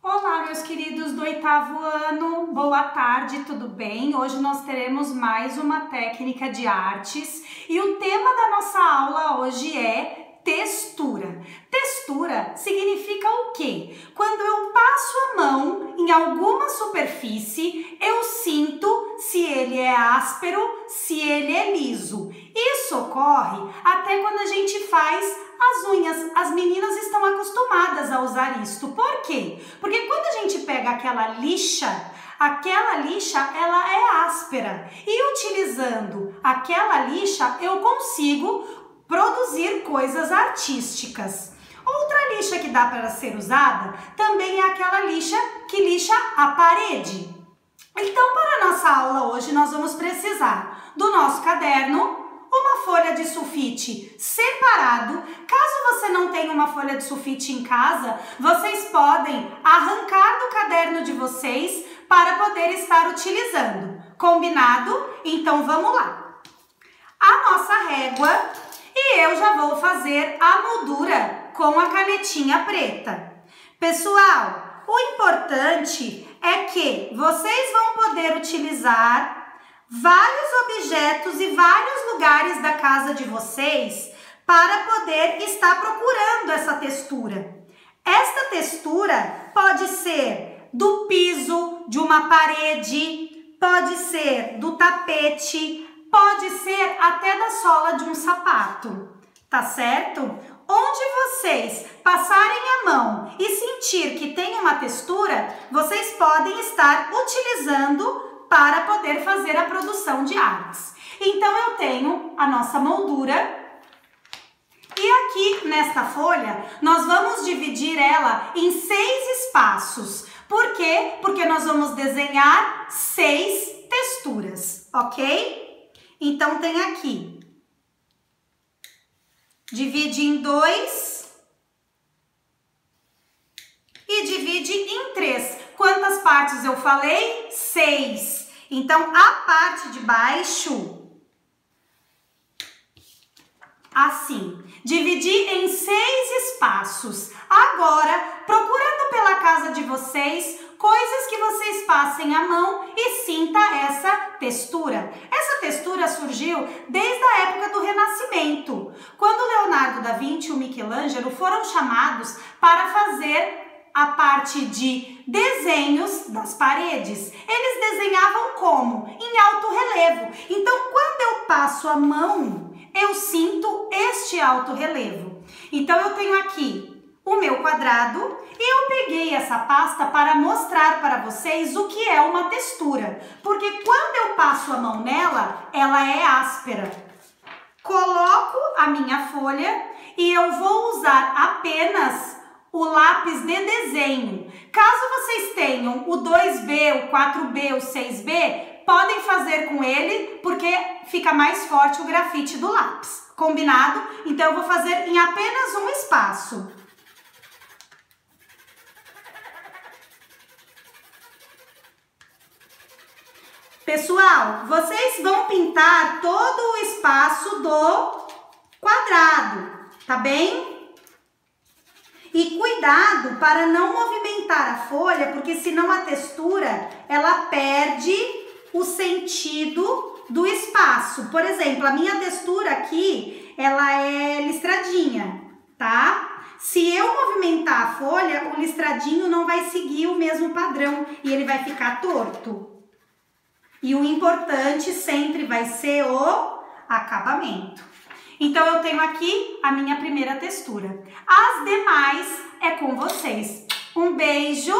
Olá, meus queridos do 8º ano, boa tarde, tudo bem? Hoje nós teremos mais uma técnica de artes e o tema da nossa aula hoje é textura. Textura significa o quê? Quando eu passo a mão em alguma superfície, eu sinto se ele é áspero, se ele é liso. Isso ocorre até quando a gente faz as unhas. As meninas estão acostumadas a usar isto. Por quê? Porque quando a gente pega aquela lixa ela é áspera. E utilizando aquela lixa, eu consigo produzir coisas artísticas. Outra lixa que dá para ser usada também é aquela lixa que lixa a parede. Então, para a nossa aula hoje, nós vamos precisar do nosso caderno, uma folha de sulfite separado. Caso você não tenha uma folha de sulfite em casa, vocês podem arrancar do caderno de vocês para poder estar utilizando. Combinado? Então vamos lá. A nossa régua e eu já vou fazer a moldura com a canetinha preta. Pessoal, o importante é que vocês vão poder utilizar vários objetos e vários lugares da casa de vocês para poder estar procurando essa textura. Esta textura pode ser do piso, de uma parede, pode ser do tapete, pode ser até da sola de um sapato, tá certo? Onde vocês passarem a mão e sentir que tem uma textura, vocês podem estar utilizando para poder fazer a produção de artes. Então, eu tenho a nossa moldura e aqui nesta folha nós vamos dividir ela em 6 espaços. Por quê? Porque nós vamos desenhar 6 texturas, ok? Então, tem aqui. Divide em 2 e divide em 3. Quantas partes eu falei? 6. Então, a parte de baixo, assim, dividi em 6 espaços. Agora, procurando pela casa de vocês, coisas que vocês passem a mão e sinta essa textura. Essa textura surgiu desde a época do Renascimento, quando Leonardo da Vinci e o Michelangelo foram chamados para fazer a parte de desenhos das paredes. Eles desenhavam como? Em alto relevo. Então, quando eu passo a mão, eu sinto este alto relevo. Então, eu tenho aqui o meu quadrado e eu peguei essa pasta para mostrar para vocês o que é uma textura. Porque quando eu passo a mão nela, ela é áspera. Coloco a minha folha e eu vou usar apenas o lápis de desenho. Caso vocês tenham o 2B, o 4B, o 6B, podem fazer com ele, porque fica mais forte o grafite do lápis. Combinado? Então, eu vou fazer em apenas um espaço. Pessoal, vocês vão pintar todo o espaço do quadrado, tá bem? E cuidado para não movimentar a folha, porque senão a textura, ela perde o sentido do espaço. Por exemplo, a minha textura aqui, ela é listradinha, tá? Se eu movimentar a folha, o listradinho não vai seguir o mesmo padrão e ele vai ficar torto. E o importante sempre vai ser o acabamento. Então, eu tenho aqui a minha primeira textura. As demais é com vocês. Um beijo!